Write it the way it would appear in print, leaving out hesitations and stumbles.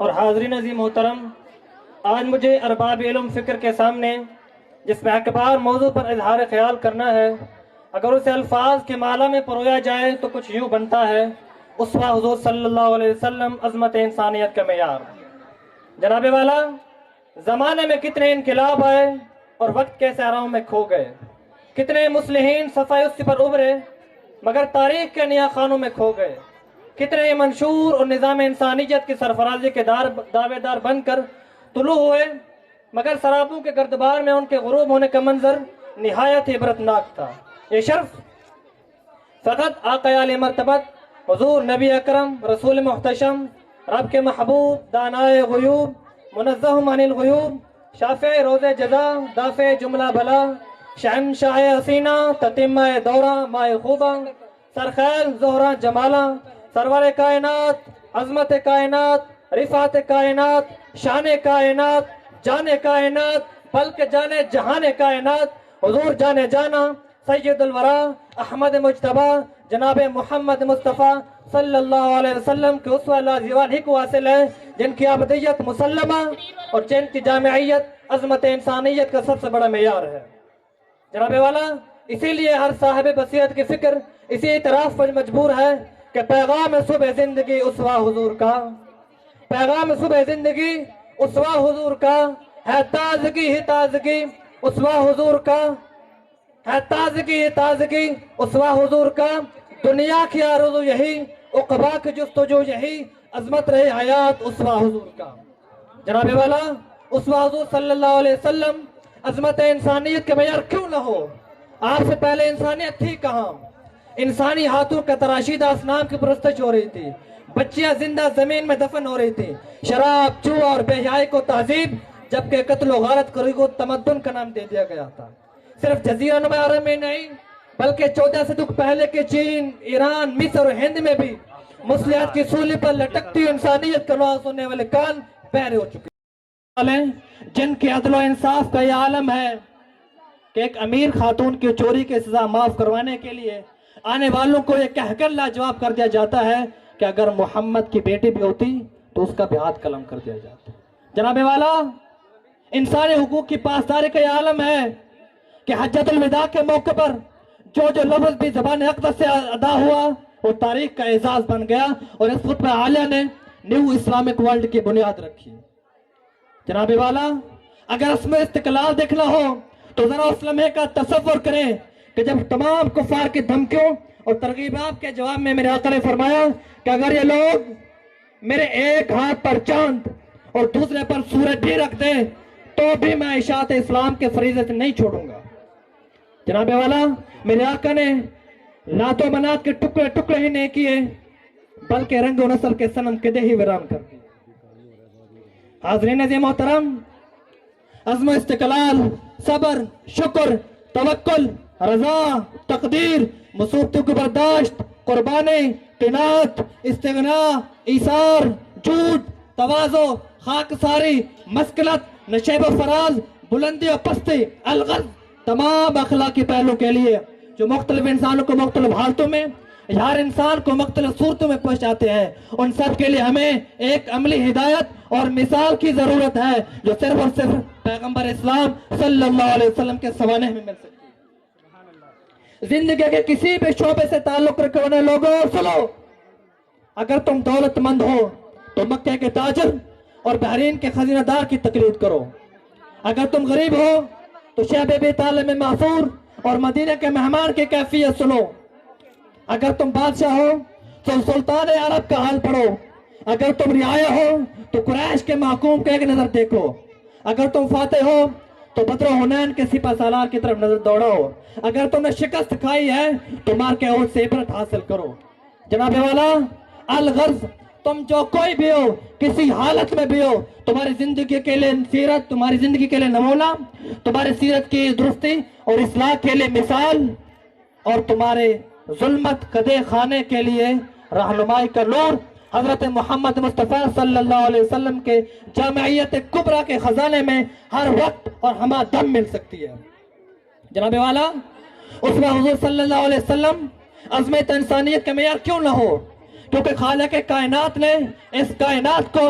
اور حاضرین عظیم محترم، آج مجھے ارباب علم فکر کے سامنے جس باعتبار موضوع پر اظہار خیال کرنا ہے، اگر اسے الفاظ کے مالا میں پرویا جائے تو کچھ یوں بنتا ہے: اسوہ حضور صلی اللہ علیہ وسلم، عظمت انسانیت کا معیار۔ جناب والا، زمانے میں کتنے انقلاب آئے اور وقت کے صحراؤں میں کھو گئے، کتنے مصلحین صفائے اس پر ابھرے مگر تاریخ کے نیا خانوں میں کھو گئے، کتنے منشور اور نظام انسانیت کی سرفرازی کے دعوے دار بن کر طلوع ہوئے مگر سرابوں کے گردبار میں ان کے غروب ہونے کا منظر نہایت عبرتناک تھا۔ یہ شرف فقط آقا عالی مرتبت حضور نبی اکرم رسول محتشم، رب کے محبوب، دانائے غیوب، منزہ عن الغیوب، شافع روز جزا، دافع جملہ بلا، شہنشاہ حسینہ، تتمہ دورہ ماہ خوبہ، سرخیل زہرہ جمالہ، سرور کائنات، عظمت کائنات، رفعت کائنات، شان کائنات، جان کائنات، بلکہ جانے جہان کائنات، حضور جانے جانا سید الورا احمد مجتبی جناب محمد مصطفیٰ صلی اللہ علیہ وسلم کے اسوہ لازوال ہی کو حاصل ہے، جن کی ابدیت مسلمہ اور جن کی جامعیت عظمت انسانیت کا سب سے بڑا معیار ہے۔ جناب والا، اسی لیے ہر صاحب بصیرت کی فکر اسی اعتراف پر مجبور ہے کہ پیغام صبح زندگی اسوہ حضور کا، پیغام صبح زندگی اسوہ حضور کا ہے، تازگی ہی تازگی اسوہ حضور کا ہے، تازگی ہی تازگی اسوہ حضور کا، دنیا کی آرزو یہی، عقبا کی جستجو یہی، عظمت رہے حیات اسوہ حضور کا۔ جناب والا، اسوہ حضور صلی اللہ علیہ وسلم عظمت انسانیت کے معیار کیوں نہ ہو؟ آپ سے پہلے انسانیت تھی کہاں؟ انسانی ہاتھوں کا تراشیدہ اصنام کی پرستش ہو رہی تھی، بچیاں زندہ زمین میں دفن ہو رہی تھی، شراب، جوا اور بے حیائی کو تہذیب جبکہ قتل و غارت کو تمدن کا نام دے دیا گیا تھا۔ صرف جزیرہ نما عرب میں نہیں بلکہ 14 صدی پہلے کے چین، ایران، مصر اور ہند میں بھی مصلحت کی سولی پر لٹکتی انسانیت کا نواز سننے والے کان بہرے ہو چکے ہیں، جن کے عدل و انصاف کا یہ عالم ہے کہ ایک امیر خاتون کی چوری کی سزا معاف کروانے کے لیے آنے والوں کو یہ کہہ کر لاجواب کر دیا جاتا ہے کہ اگر محمد کی بیٹی بھی ہوتی تو اس کا بھی ہاتھ قلم کر دیا جاتا۔ جناب والا، انسانی حقوق کی پاسداری کا یہ عالم ہے کہ حجت الوداع کے موقع پر جو لفظ بھی زبان اقدس سے ادا ہوا وہ تاریخ کا اعزاز بن گیا اور اس خطبہ عالیہ نے نیو اسلامک ورلڈ کی بنیاد رکھی۔ جناب والا، اگر اس میں استقلال دیکھنا ہو تو ذرا اس لمحے کا تصور کریں کہ جب تمام کفار کی دھمکیوں اور ترغیبات کے جواب میں میرے آقا نے فرمایا کہ اگر یہ لوگ میرے ایک ہاتھ پر چاند اور دوسرے پر سورج بھی رکھ دیں تو بھی میں اشاعت اسلام کے فریضے سے نہیں چھوڑوں گا۔ جناب والا، میرے آقا نے لات و منات کے ٹکڑے ٹکڑے ہی نہیں کیے بلکہ رنگ و نسل کے صنم قدے ہی ویران کر دیے۔ حاضرین عزیز محترم، عزم و استقلال، صبر، شکر، توکل، رضا، تقدیر، مصیبتوں کی برداشت، قربانی، قناعت، استغناء، ایثار، جھوٹ، تواضع، خاکساری، مسکنت، نشیب و فراز، بلندی و پستی، الغرض، تمام اخلاقی پہلو کے لیے جو مختلف انسانوں کو مختلف حالتوں میں، ہر انسان کو مختلف صورتوں میں پیش آتے ہیں، ان سب کے لیے ہمیں ایک عملی ہدایت اور مثال کی ضرورت ہے جو صرف اور صرف پیغمبر اسلام صلی اللہ علیہ وسلم کے سوانح میں مل سکتی ہے۔ زندگی کے کسی بھی شعبے سے تعلق رکھنے والے لوگوں سنو، اگر تم دولت مند ہو تو مکہ کے تاجر اور بحرین کے خزینہ دار کی تقلید کرو، اگر تم غریب ہو تو شیخ ابی طالب معصور اور مدینہ کے مہمان کی کیفیت سنو، اگر تم بادشاہ ہو تو سلطان عرب کا حال پڑھو، اگر تم رعایا ہو تو قریش کے محکوم کو ایک نظر دیکھو، اگر تم فاتح ہو تو بدر و حنین کے سپہ سالار کی طرف نظر دوڑاؤ، اگر تم نے شکست کھائی ہے تو مار کے احد سے عبرت حاصل کرو۔ جناب والا، الغرض تم جو کوئی بھی ہو، کسی حالت میں بھی ہو، تمہاری زندگی کے لیے سیرت، تمہاری زندگی کے لیے نمونہ، تمہاری سیرت کی درستی اور اصلاح کے لیے مثال، اور تمہارے ظلمت قدے خانے کے لیے رہنمائی کا نور حضرت محمد مصطفیٰ صلی اللہ علیہ وسلم کے جامعیت کبریٰ کے خزانے میں ہر وقت اور ہمہ دم مل سکتی ہے۔ جناب والا، اس میں حضور صلی اللہ علیہ وسلم عظمت انسانیت کا معیار کیوں نہ ہو؟ کیونکہ خالق کائنات نے اس کائنات کو